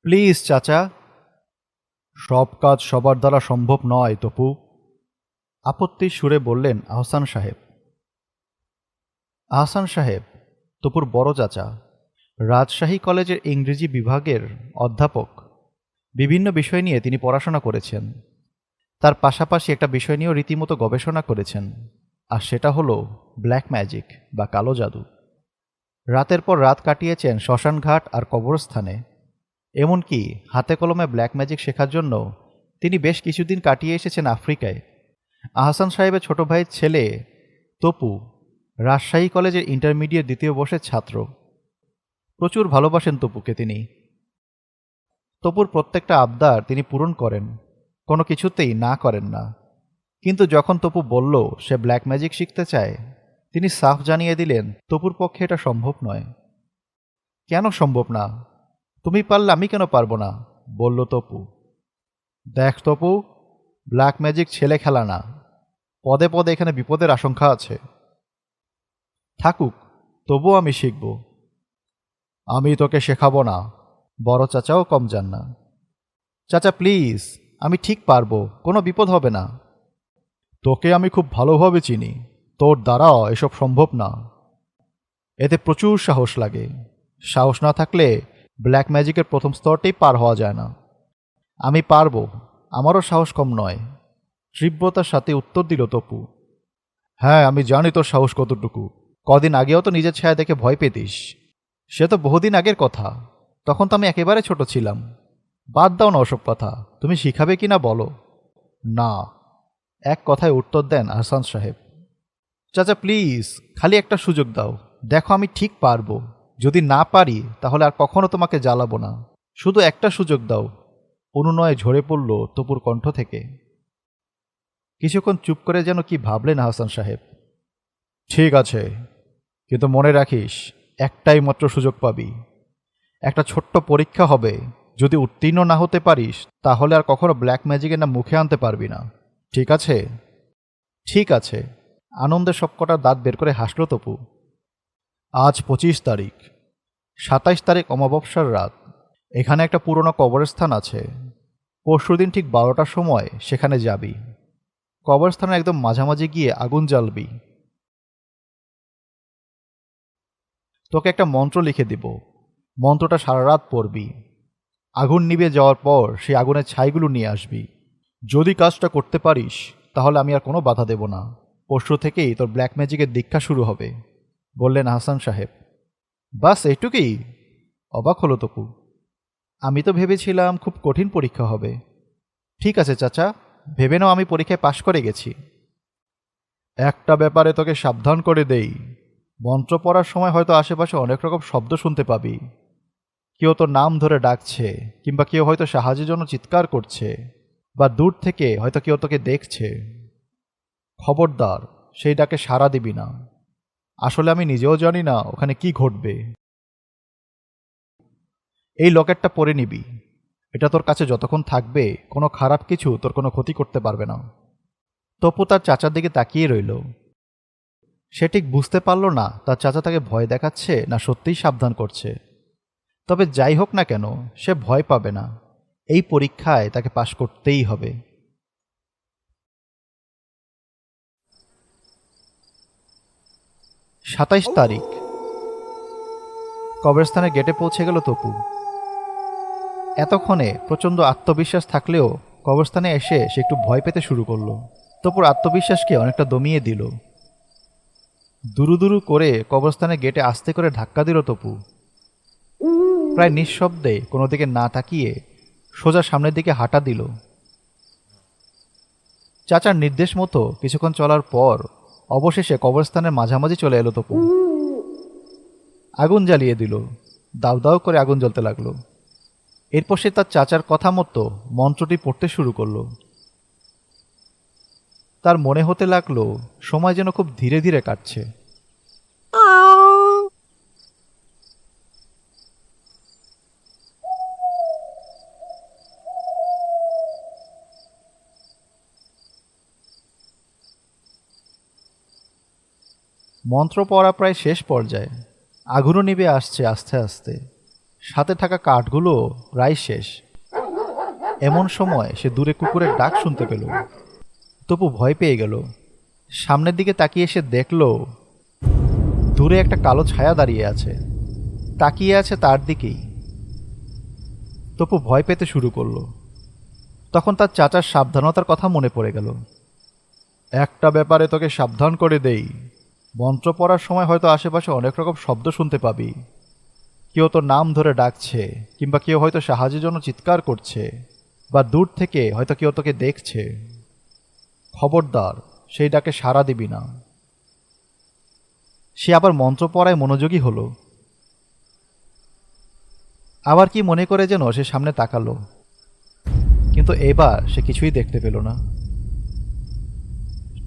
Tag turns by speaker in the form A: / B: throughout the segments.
A: Please চাচা। সব কাজ সবার দ্বারা সম্ভব নয় তপু, আপত্তির সুরে বললেন আহসান সাহেব। আহসান সাহেব তপুর বড় চাচা, রাজশাহী কলেজের ইংরেজি বিভাগের অধ্যাপক। বিভিন্ন বিষয় নিয়ে তিনি পড়াশোনা করেছেন। তার পাশাপাশি একটা বিষয় নিয়েও রীতিমতো গবেষণা করেছেন, আর সেটা হলো ব্ল্যাক ম্যাজিক বা কালো জাদু। রাতের পর রাত কাটিয়েছেন শ্মশানঘাট আর কবরস্থানে। এমনকি হাতে কলমে ব্ল্যাক ম্যাজিক শেখার জন্য তিনি বেশ কিছুদিন কাটিয়ে এসেছেন আফ্রিকায়। আহসান সাহেবের ছোট ভাইয়ের ছেলে তপু রাজশাহী কলেজের ইন্টারমিডিয়েট দ্বিতীয় বর্ষের ছাত্র। প্রচুর ভালোবাসেন তপুকে তিনি। তপুর প্রত্যেকটা আবদার তিনি পূরণ করেন, কোনো কিছুতেই না করেন না। কিন্তু যখন তপু বলল সে ব্ল্যাক ম্যাজিক শিখতে চায়, তিনি সাফ জানিয়ে দিলেন তপুর পক্ষে এটা সম্ভব নয়। কেন সম্ভব না? তুমি পারলে আমি কেন পারবো না? বলল তপু। দেখ তপু, ব্ল্যাক ম্যাজিক ছেলে খেলা না, পদে পদে এখানে বিপদের আশঙ্কা আছে। থাকুক, তবুও আমি শিখব। আমি তোকে শেখাবো না, বড় চাচাও কম যান না। চাচা প্লিজ, আমি ঠিক পারবো, কোনো বিপদ হবে না। তোকে আমি খুব ভালোভাবে চিনি, তোর দ্বারাও এসব সম্ভব না। এতে প্রচুর সাহস লাগে, সাহস না থাকলে ব্ল্যাক ম্যাজিকের প্রথম স্তরটাই পার হওয়া যায় না। আমি পারবো, আমারও সাহস কম নয়, তীব্রতার সাথে উত্তর দিল তপু। হ্যাঁ, আমি জানি তোর সাহস কতটুকু। কদিন আগেও তো নিজের ছায়া দেখে ভয় পেতিস। সে তো বহুদিন আগের কথা, তখন তো আমি একেবারে ছোট ছিলাম। বাদ দাও না ওসব কথা, তুমি শিখাবে কি না বলো। না, এক কথায় উত্তর দেন আহসান সাহেব। চাচা প্লিজ, খালি একটা সুযোগ দাও, দেখো আমি ঠিক পারবো। যদি না পারি তাহলে আর কখনো তোমাকে জ্বালাবো না। শুধু একটা সুযোগ দাও। অনুনয়ে ঝরে পড়ল তপুর কণ্ঠ থেকে। কিছুক্ষণ চুপ করে যেন কি ভাবলেন আহসান সাহেব। ঠিক আছে, কিন্তু মনে রাখিস, একটাই মাত্র সুযোগ পাবি। একটা ছোট্ট পরীক্ষা হবে, যদি উত্তীর্ণ না হতে পারিস তাহলে আর কখনো ব্ল্যাক ম্যাজিকের নাম মুখে আনতে পারবি না। ঠিক আছে? ঠিক আছে, আনন্দে সবকটা দাঁত বের করে হাসল তপু। আজ 25 তারিখ, 27 তারিখ অমাবস্যার রাত। এখানে একটা পুরনো কবরস্থান আছে। পরশুদিন ঠিক 12টার সময় সেখানে যাবি। কবরস্থানের একদম মাঝামাঝি গিয়ে আগুন জ্বালবি। তোকে একটা মন্ত্র লিখে দিব, মন্ত্রটা সারা রাত পড়বি। আগুন নিভে যাওয়ার পর সেই আগুনের ছাইগুলো নিয়ে আসবি। যদি কাজটা করতে পারিস তাহলে আমি আর কোনো বাধা দেব না। পরশু থেকেই তোর ব্ল্যাক ম্যাজিকের দীক্ষা শুরু হবে, বললেন আহসান সাহেব। বাস এইটুকুই? অবাক হলো তপু। আমি তো ভেবেছিলাম খুব কঠিন পরীক্ষা হবে। ঠিক আছে চাচা, ভেবে নাও আমি পরীক্ষায় পাশ করে গেছি। একটা ব্যাপারে তোকে সাবধান করে দেই, মন্ত্র পড়ার সময় হয়তো আশেপাশে অনেক রকম শব্দ শুনতে পাবি। কেউ তোর নাম ধরে ডাকছে, কিংবা কেউ হয়তো সাহায্যের জন্য চিৎকার করছে, বা দূর থেকে হয়তো কেউ তোকে দেখছে। খবরদার, সেই ডাকে সাড়া দিবি না। আসলে আমি নিজেও জানি না ওখানে কি ঘটবে। এই লকেটটা পরে নিবি, এটা তোর কাছে যতক্ষণ থাকবে কোনো খারাপ কিছু তোর কোনো ক্ষতি করতে পারবে না। তপু তার চাচার দিকে তাকিয়ে রইল। সে ঠিক বুঝতে পারল না তার চাচা তাকে ভয় দেখাচ্ছে না সত্যিই সাবধান করছে। তবে যাই হোক না কেন, সে ভয় পাবে না। এই পরীক্ষায় তাকে পাশ করতেই হবে। 27 তারিখ, কবরস্থানের গেটে পৌঁছে গেল তপু। এতক্ষণে প্রচণ্ড আত্মবিশ্বাস থাকলেও কবরস্থানে এসে সে একটু ভয় পেতে শুরু করলো। তপুর আত্মবিশ্বাসকে অনেকটা দমিয়ে দিল। দুরু দুরু করে কবরস্থানের গেটে আস্তে করে ধাক্কা দিল তপু। প্রায় নিঃশব্দে কোনো দিকে না তাকিয়ে সোজা সামনের দিকে হাঁটা দিল। চাচার নির্দেশ মতো কিছুক্ষণ চলার পর অবশেষে কবরস্থানের মাঝামাঝি চলে এলো তপু। আগুন জ্বালিয়ে দিল, দাউ দাউ করে আগুন জ্বলতে লাগলো। এরপর সে তার চাচার কথা মতো মন্ত্রটি পড়তে শুরু করলো। তার মনে হতে লাগলো সময় যেন খুব ধীরে ধীরে কাটছে। মন্ত্র পড়া প্রায় শেষ পর্যায়ে। আগুনও নিভে আসছে আস্তে আস্তে। সাথে থাকা কাঠগুলো প্রায় শেষ। এমন সময় সে দূরে কুকুরের ডাক শুনতে পেল। তপু ভয় পেয়ে গেল। সামনের দিকে তাকিয়ে সে দেখল দূরে একটা কালো ছায়া দাঁড়িয়ে আছে, তাকিয়ে আছে তার দিকেই। তপু ভয় পেতে শুরু করলো। তখন তার চাচার সাবধানতার কথা মনে পড়ে গেল। একটা ব্যাপারে তোকে সাবধান করে দেই, মন্ত্র পড়ার সময় হয়তো আশেপাশে অনেক রকম শব্দ শুনতে পাবি। কেউ তোর নাম ধরে ডাকছে, কিংবা কেউ হয়তো সাহায্যের জন্য চিৎকার করছে, বা দূর থেকে হয়তো কেউ তোকে দেখছে। খবরদার, সেই ডাকে সাড়া দিবি না। সে আবার মন্ত্র পড়ায় মনোযোগী হলো। আবার কি মনে করে যেন সে সামনে তাকালো, কিন্তু এবার সে কিছুই দেখতে পেল না।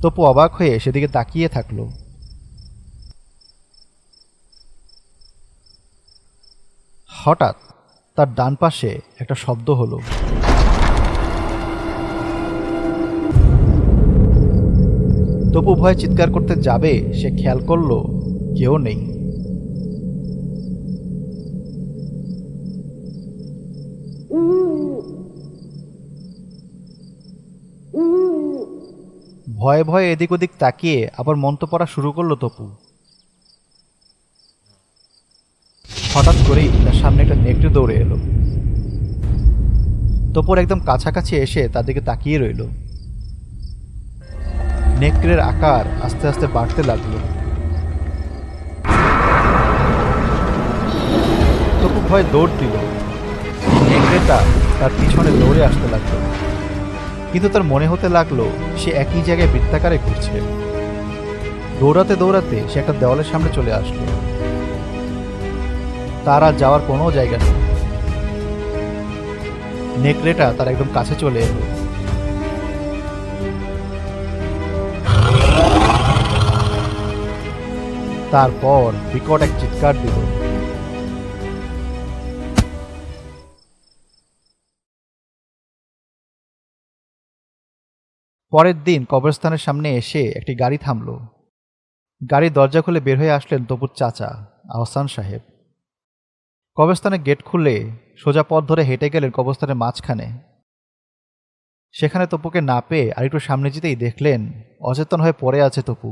A: তপু অবাক হয়ে সেদিকে তাকিয়ে থাকলো। হঠাৎ তার ডান পাশে একটা শব্দ হলো। তপু ভয়ে চিৎকার করতে যাবে, সে খেয়াল করলো কেউ নেই। ভয়ে ভয়ে এদিক ওদিক তাকিয়ে আবার মন্ত্র পড়া শুরু করলো তপু। হঠাৎ করেই তার সামনে একটা নেকড়ে দৌড়ে এলো। তপুর একদম কাছাকাছি এসে তার দিকে তাকিয়ে রইল। নেকড়ের আকার আস্তে আস্তে বাড়তে লাগলো। তপু ভয়ে দৌড় দিল। নেকড়েটা তার পিছনে দৌড়ে আসতে লাগলো, কিন্তু তার মনে হতে লাগলো সে একই জায়গায় বৃত্তাকারে ঘুরছে। দৌড়াতে দৌড়াতে সে একটা দেওয়ালের সামনে চলে আসলো। তার আর যাওয়ার কোনো জায়গা নেই। নেকড়েটা তার একদম কাছে চলে এলো। তারপর বিকট এক চিৎকার দিল। পরের দিন কবরস্থানের সামনে এসে একটি গাড়ি থামলো। গাড়ির দরজা খুলে বের হয়ে আসলেন তপুর চাচা আহসান সাহেব। কবরস্থানের গেট খুলে সোজা পথ ধরে হেঁটে গেলেন কবরস্থানের মাঝখানে। সেখানে তপুকে না পেয়ে আরেকটু সামনে যেতেই দেখলেন অচেতন হয়ে পড়ে আছে তপু।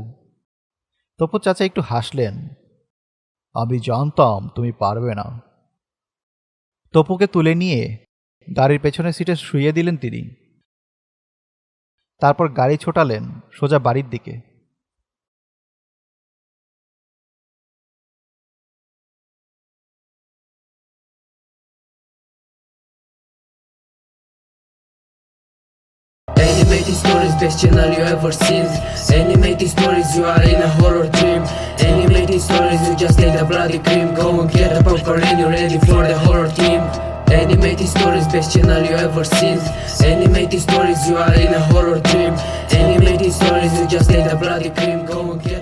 A: তপুর চাচা একটু হাসলেন। আমি জানতাম তুমি পারবে না। তপুকে তুলে নিয়ে গাড়ির পেছনের সিটে শুইয়ে দিলেন তিনি। তারপর গাড়ি ছোটালেন সোজা বাড়ির দিকে।
B: Animated stories, best channel you ever seen. Animated stories, you are in a horror dream. Animated stories, you just need a bloody cream. Go and get a popcorn and you're ready for the horror team. Animated stories, best channel you ever seen. Animated stories, you are in a horror dream. Animated stories, you just need a bloody cream. Go and get